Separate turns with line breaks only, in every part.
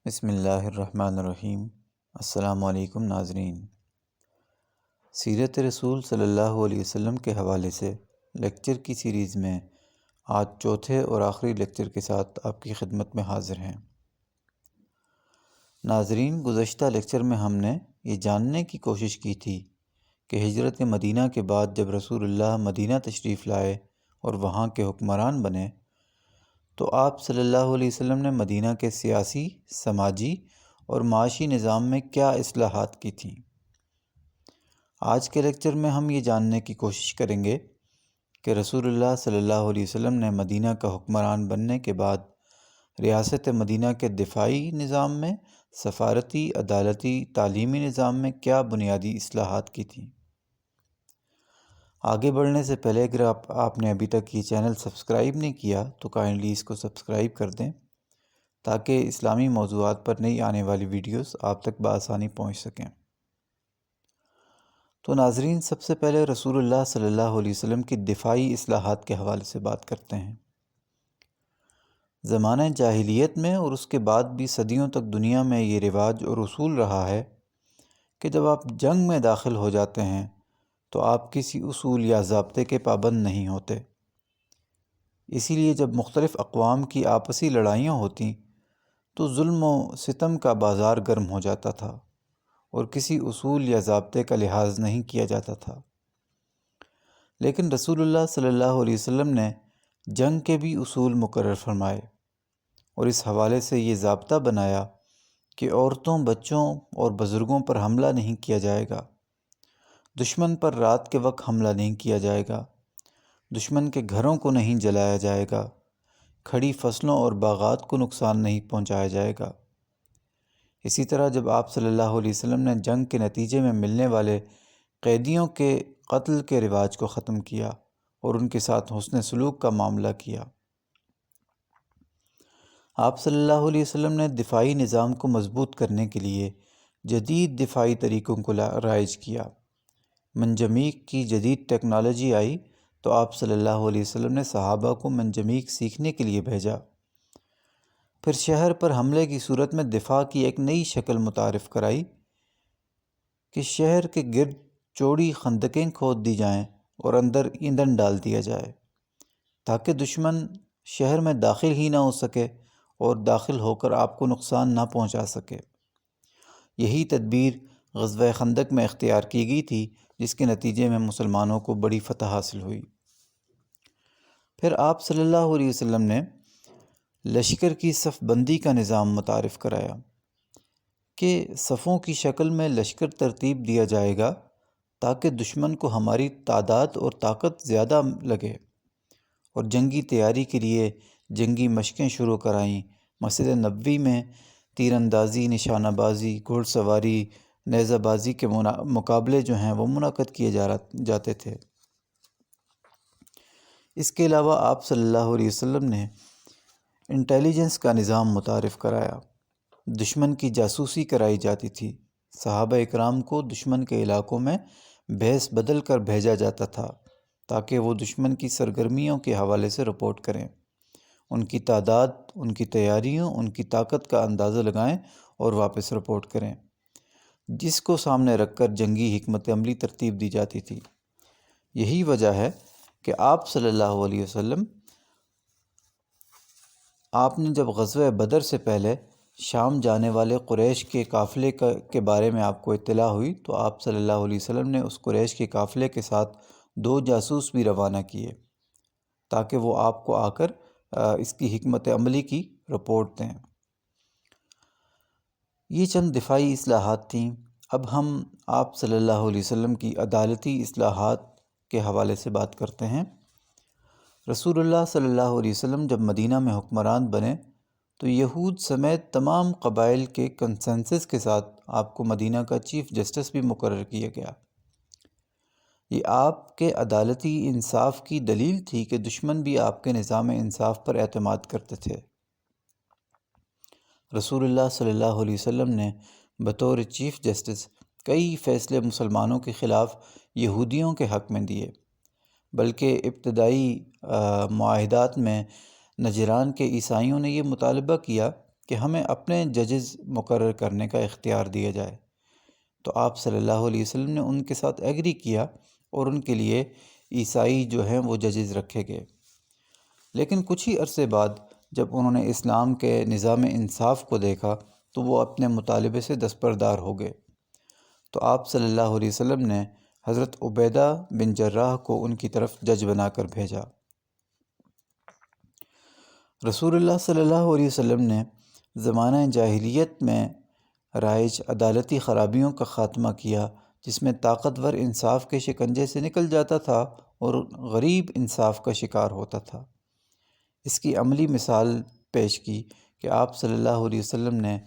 بسم اللہ الرحمن الرحیم۔ السلام علیکم ناظرین۔ سیرت رسول صلی اللہ علیہ وسلم کے حوالے سے لیکچر کی سیریز میں آج چوتھے اور آخری لیکچر کے ساتھ آپ کی خدمت میں حاضر ہیں۔ ناظرین، گزشتہ لیکچر میں ہم نے یہ جاننے کی کوشش کی تھی کہ ہجرت مدینہ کے بعد جب رسول اللہ مدینہ تشریف لائے اور وہاں کے حکمران بنے تو آپ صلی اللہ علیہ وسلم نے مدینہ کے سیاسی، سماجی اور معاشی نظام میں کیا اصلاحات کی تھیں۔ آج کے لیکچر میں ہم یہ جاننے کی کوشش کریں گے کہ رسول اللہ صلی اللہ علیہ وسلم نے مدینہ کا حکمران بننے کے بعد ریاست مدینہ کے دفاعی نظام میں، سفارتی، عدالتی، تعلیمی نظام میں کیا بنیادی اصلاحات کی تھیں۔ آگے بڑھنے سے پہلے اگر آپ نے ابھی تک یہ چینل سبسکرائب نہیں کیا تو کائنڈلی اس کو سبسکرائب کر دیں تاکہ اسلامی موضوعات پر نئی آنے والی ویڈیوز آپ تک بآسانی پہنچ سکیں۔ تو ناظرین، سب سے پہلے رسول اللہ صلی اللہ علیہ وسلم کی دفاعی اصلاحات کے حوالے سے بات کرتے ہیں۔ زمانہ جاہلیت میں اور اس کے بعد بھی صدیوں تک دنیا میں یہ رواج اور اصول رہا ہے کہ جب آپ جنگ میں داخل ہو جاتے ہیں تو آپ کسی اصول یا ضابطے کے پابند نہیں ہوتے۔ اسی لیے جب مختلف اقوام کی آپسی لڑائیاں ہوتیں تو ظلم و ستم کا بازار گرم ہو جاتا تھا اور کسی اصول یا ضابطے کا لحاظ نہیں کیا جاتا تھا۔ لیکن رسول اللہ صلی اللہ علیہ وسلم نے جنگ کے بھی اصول مقرر فرمائے اور اس حوالے سے یہ ضابطہ بنایا کہ عورتوں، بچوں اور بزرگوں پر حملہ نہیں کیا جائے گا، دشمن پر رات کے وقت حملہ نہیں کیا جائے گا، دشمن کے گھروں کو نہیں جلایا جائے گا، کھڑی فصلوں اور باغات کو نقصان نہیں پہنچایا جائے گا۔ اسی طرح جب آپ صلی اللہ علیہ وسلم نے جنگ کے نتیجے میں ملنے والے قیدیوں کے قتل کے رواج کو ختم کیا اور ان کے ساتھ حسن سلوک کا معاملہ کیا۔ آپ صلی اللہ علیہ وسلم نے دفاعی نظام کو مضبوط کرنے کے لیے جدید دفاعی طریقوں کو رائج کیا۔ منجنیق کی جدید ٹیکنالوجی آئی تو آپ صلی اللہ علیہ وسلم نے صحابہ کو منجنیق سیکھنے کے لیے بھیجا۔ پھر شہر پر حملے کی صورت میں دفاع کی ایک نئی شکل متعارف کرائی کہ شہر کے گرد چوڑی خندقیں کھود دی جائیں اور اندر ایندھن ڈال دیا جائے تاکہ دشمن شہر میں داخل ہی نہ ہو سکے اور داخل ہو کر آپ کو نقصان نہ پہنچا سکے۔ یہی تدبیر غزوہ خندق میں اختیار کی گئی تھی، جس کے نتیجے میں مسلمانوں کو بڑی فتح حاصل ہوئی۔ پھر آپ صلی اللہ علیہ وسلم نے لشکر کی صف بندی کا نظام متعارف کرایا کہ صفوں کی شکل میں لشکر ترتیب دیا جائے گا تاکہ دشمن کو ہماری تعداد اور طاقت زیادہ لگے، اور جنگی تیاری کے لیے جنگی مشقیں شروع کرائیں۔ مسجد نبوی میں تیر اندازی، نشانہ بازی، گھوڑ سواری، نیزہ بازی کے مقابلے جو ہیں وہ منعقد کیے جاتے تھے۔ اس کے علاوہ آپ صلی اللہ علیہ وسلم نے انٹیلیجنس کا نظام متعارف کرایا۔ دشمن کی جاسوسی کرائی جاتی تھی۔ صحابہ اکرام کو دشمن کے علاقوں میں بھیس بدل کر بھیجا جاتا تھا تاکہ وہ دشمن کی سرگرمیوں کے حوالے سے رپورٹ کریں، ان کی تعداد، ان کی تیاریوں، ان کی طاقت کا اندازہ لگائیں اور واپس رپورٹ کریں، جس کو سامنے رکھ کر جنگی حکمت عملی ترتیب دی جاتی تھی۔ یہی وجہ ہے کہ آپ صلی اللہ علیہ وسلم آپ نے جب غزوہ بدر سے پہلے شام جانے والے قریش کے قافلے کے بارے میں آپ کو اطلاع ہوئی تو آپ صلی اللہ علیہ وسلم نے اس قریش کے قافلے کے ساتھ 2 جاسوس بھی روانہ کیے تاکہ وہ آپ کو آ کر اس کی حکمت عملی کی رپورٹ دیں۔ یہ چند دفاعی اصلاحات تھیں۔ اب ہم آپ صلی اللہ علیہ وسلم کی عدالتی اصلاحات کے حوالے سے بات کرتے ہیں۔ رسول اللہ صلی اللہ علیہ وسلم جب مدینہ میں حکمران بنے تو یہود سمیت تمام قبائل کے کنسنسس کے ساتھ آپ کو مدینہ کا چیف جسٹس بھی مقرر کیا گیا۔ یہ آپ کے عدالتی انصاف کی دلیل تھی کہ دشمن بھی آپ کے نظام انصاف پر اعتماد کرتے تھے۔ رسول اللہ صلی اللہ علیہ وسلم نے بطور چیف جسٹس کئی فیصلے مسلمانوں کے خلاف یہودیوں کے حق میں دیے، بلکہ ابتدائی معاہدات میں نجران کے عیسائیوں نے یہ مطالبہ کیا کہ ہمیں اپنے ججز مقرر کرنے کا اختیار دیا جائے، تو آپ صلی اللہ علیہ وسلم نے ان کے ساتھ ایگری کیا اور ان کے لیے عیسائی جو ہیں وہ ججز رکھے گئے۔ لیکن کچھ ہی عرصے بعد جب انہوں نے اسلام کے نظام انصاف کو دیکھا تو وہ اپنے مطالبے سے دستبردار ہو گئے، تو آپ صلی اللہ علیہ وسلم نے حضرت عبیدہ بن جراح کو ان کی طرف جج بنا کر بھیجا۔ رسول اللہ صلی اللہ علیہ وسلم نے زمانہ جاہلیت میں رائج عدالتی خرابیوں کا خاتمہ کیا، جس میں طاقتور انصاف کے شکنجے سے نکل جاتا تھا اور غریب انصاف کا شکار ہوتا تھا۔ اس کی عملی مثال پیش کی کہ آپ صلی اللہ علیہ وسلم نے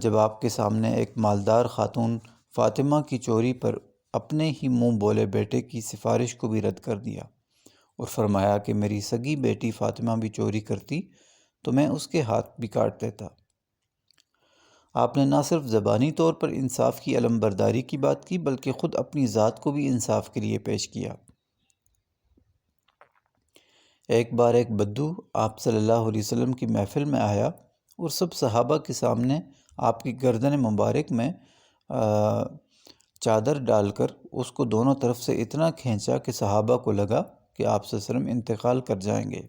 جب آپ کے سامنے ایک مالدار خاتون فاطمہ کی چوری پر اپنے ہی منہ بولے بیٹے کی سفارش کو بھی رد کر دیا اور فرمایا کہ میری سگی بیٹی فاطمہ بھی چوری کرتی تو میں اس کے ہاتھ بھی کاٹ دیتا۔ آپ نے نہ صرف زبانی طور پر انصاف کی علمبرداری کی بات کی بلکہ خود اپنی ذات کو بھی انصاف کے لیے پیش کیا۔ ایک بار ایک بدو آپ صلی اللہ علیہ وسلم کی محفل میں آیا اور سب صحابہ کے سامنے آپ کی گردن مبارک میں چادر ڈال کر اس کو دونوں طرف سے اتنا کھینچا کہ صحابہ کو لگا کہ آپ صلی اللہ علیہ وسلم انتقال کر جائیں گے۔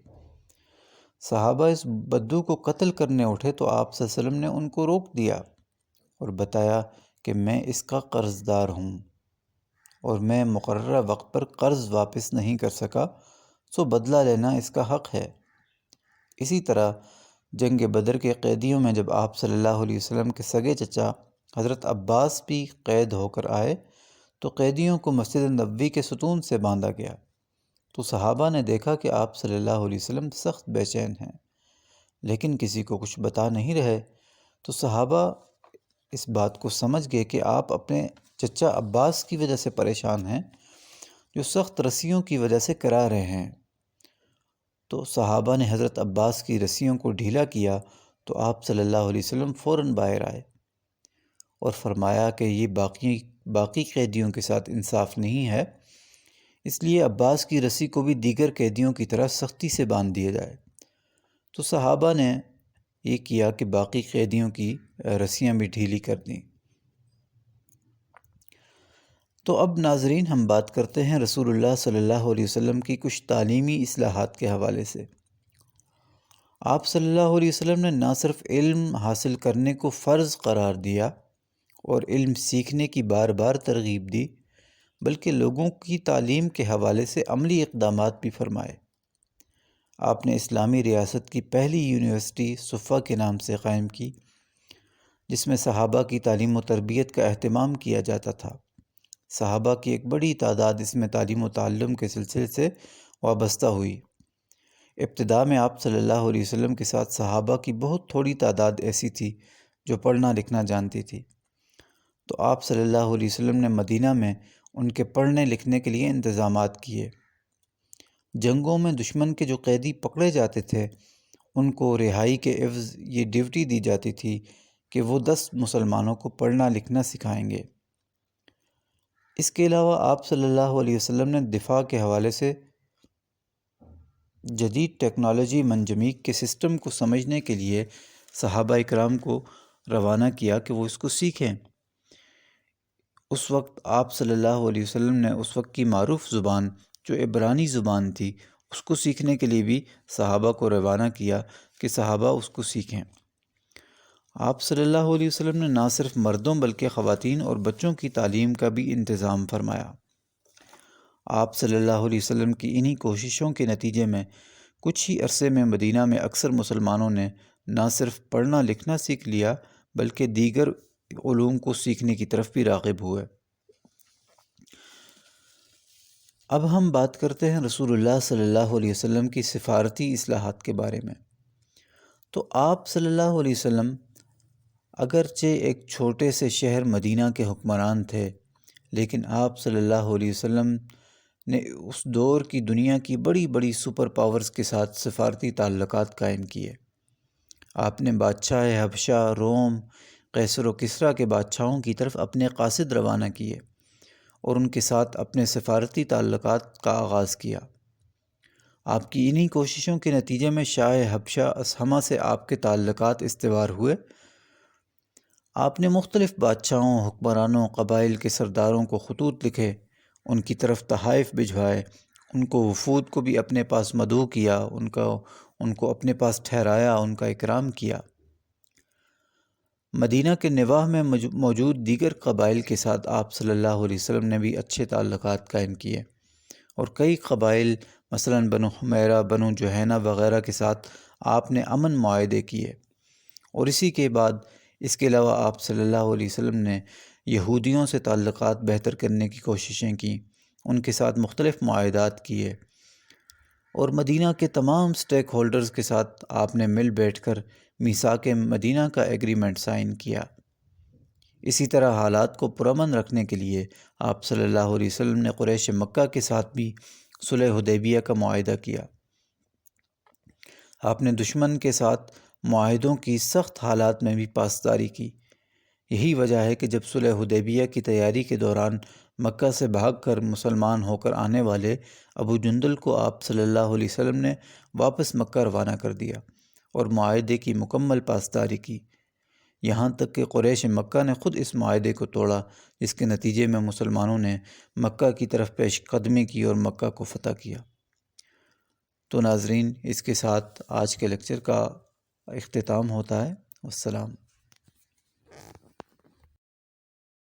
صحابہ اس بدو کو قتل کرنے اٹھے تو آپ صلی اللہ علیہ وسلم نے ان کو روک دیا اور بتایا کہ میں اس کا قرض دار ہوں اور میں مقررہ وقت پر قرض واپس نہیں کر سکا، سو بدلہ لینا اس کا حق ہے۔ اسی طرح جنگ بدر کے قیدیوں میں جب آپ صلی اللہ علیہ وسلم کے سگے چچا حضرت عباس بھی قید ہو کر آئے تو قیدیوں کو مسجد نبوی کے ستون سے باندھا گیا، تو صحابہ نے دیکھا کہ آپ صلی اللہ علیہ وسلم سخت بے چین ہیں لیکن کسی کو کچھ بتا نہیں رہے، تو صحابہ اس بات کو سمجھ گئے کہ آپ اپنے چچا عباس کی وجہ سے پریشان ہیں جو سخت رسیوں کی وجہ سے کرا رہے ہیں۔ تو صحابہ نے حضرت عباس کی رسیوں کو ڈھیلا کیا تو آپ صلی اللہ علیہ وسلم فوراً باہر آئے اور فرمایا کہ یہ باقی قیدیوں کے ساتھ انصاف نہیں ہے، اس لیے عباس کی رسی کو بھی دیگر قیدیوں کی طرح سختی سے باندھ دیا جائے۔ تو صحابہ نے یہ کیا کہ باقی قیدیوں کی رسیاں بھی ڈھیلی کر دیں۔ تو اب ناظرین ہم بات کرتے ہیں رسول اللہ صلی اللہ علیہ وسلم کی کچھ تعلیمی اصلاحات کے حوالے سے۔ آپ صلی اللہ علیہ وسلم نے نہ صرف علم حاصل کرنے کو فرض قرار دیا اور علم سیکھنے کی بار بار ترغیب دی بلکہ لوگوں کی تعلیم کے حوالے سے عملی اقدامات بھی فرمائے۔ آپ نے اسلامی ریاست کی پہلی یونیورسٹی صفہ کے نام سے قائم کی جس میں صحابہ کی تعلیم و تربیت کا اہتمام کیا جاتا تھا۔ صحابہ کی ایک بڑی تعداد اس میں تعلیم و تعلم کے سلسلے سے وابستہ ہوئی۔ ابتدا میں آپ صلی اللہ علیہ وسلم کے ساتھ صحابہ کی بہت تھوڑی تعداد ایسی تھی جو پڑھنا لکھنا جانتی تھی، تو آپ صلی اللہ علیہ وسلم نے مدینہ میں ان کے پڑھنے لکھنے کے لیے انتظامات کیے۔ جنگوں میں دشمن کے جو قیدی پکڑے جاتے تھے ان کو رہائی کے عوض یہ ڈیوٹی دی جاتی تھی کہ وہ 10 مسلمانوں کو پڑھنا لکھنا سکھائیں گے۔ اس کے علاوہ آپ صلی اللہ علیہ وسلم نے دفاع کے حوالے سے جدید ٹیکنالوجی منجمیق کے سسٹم کو سمجھنے کے لیے صحابہ اکرام کو روانہ کیا کہ وہ اس کو سیکھیں۔ اس وقت آپ صلی اللہ علیہ وسلم نے اس وقت کی معروف زبان جو عبرانی زبان تھی اس کو سیکھنے کے لیے بھی صحابہ کو روانہ کیا کہ صحابہ اس کو سیکھیں۔ آپ صلی اللہ علیہ وسلم نے نہ صرف مردوں بلکہ خواتین اور بچوں کی تعلیم کا بھی انتظام فرمایا۔ آپ صلی اللہ علیہ وسلم کی انہی کوششوں کے نتیجے میں کچھ ہی عرصے میں مدینہ میں اکثر مسلمانوں نے نہ صرف پڑھنا لکھنا سیکھ لیا بلکہ دیگر علوم کو سیکھنے کی طرف بھی راغب ہوئے۔ اب ہم بات کرتے ہیں رسول اللہ صلی اللہ علیہ وسلم کی سفارتی اصلاحات کے بارے میں۔ تو آپ صلی اللہ علیہ وسلم اگرچہ ایک چھوٹے سے شہر مدینہ کے حکمران تھے لیکن آپ صلی اللہ علیہ وسلم نے اس دور کی دنیا کی بڑی بڑی سپر پاورز کے ساتھ سفارتی تعلقات قائم کیے۔ آپ نے بادشاہ حبشہ، روم، قیصر و کسریٰ کے بادشاہوں کی طرف اپنے قاصد روانہ کیے اور ان کے ساتھ اپنے سفارتی تعلقات کا آغاز کیا۔ آپ کی انہی کوششوں کے نتیجے میں شاہ حبشہ اسہمہ سے آپ کے تعلقات استوار ہوئے۔ آپ نے مختلف بادشاہوں، حکمرانوں، قبائل کے سرداروں کو خطوط لکھے، ان کی طرف تحائف بھجوائے، ان کو وفود کو بھی اپنے پاس مدعو کیا، ان کو اپنے پاس ٹھہرایا، ان کا اکرام کیا۔ مدینہ کے نواح میں موجود دیگر قبائل کے ساتھ آپ صلی اللہ علیہ وسلم نے بھی اچھے تعلقات قائم کیے، اور کئی قبائل مثلاً بنو حمیرہ، بنو جہینہ وغیرہ کے ساتھ آپ نے امن معاہدے کیے۔ اور اس کے علاوہ آپ صلی اللہ علیہ وسلم نے یہودیوں سے تعلقات بہتر کرنے کی کوششیں کیں، ان کے ساتھ مختلف معاہدات کیے، اور مدینہ کے تمام سٹیک ہولڈرز کے ساتھ آپ نے مل بیٹھ کر میثاق مدینہ کا ایگریمنٹ سائن کیا۔ اسی طرح حالات کو پرامن رکھنے کے لیے آپ صلی اللہ علیہ وسلم نے قریش مکہ کے ساتھ بھی صلح حدیبیہ کا معاہدہ کیا۔ آپ نے دشمن کے ساتھ معاہدوں کی سخت حالات میں بھی پاسداری کی۔ یہی وجہ ہے کہ جب صلح حدیبیہ کی تیاری کے دوران مکہ سے بھاگ کر مسلمان ہو کر آنے والے ابو جندل کو آپ صلی اللہ علیہ وسلم نے واپس مکہ روانہ کر دیا اور معاہدے کی مکمل پاسداری کی، یہاں تک کہ قریش مکہ نے خود اس معاہدے کو توڑا، جس کے نتیجے میں مسلمانوں نے مکہ کی طرف پیش قدمی کی اور مکہ کو فتح کیا۔ تو ناظرین، اس کے ساتھ آج کے لیکچر کا اختتام ہوتا ہے۔ والسلام۔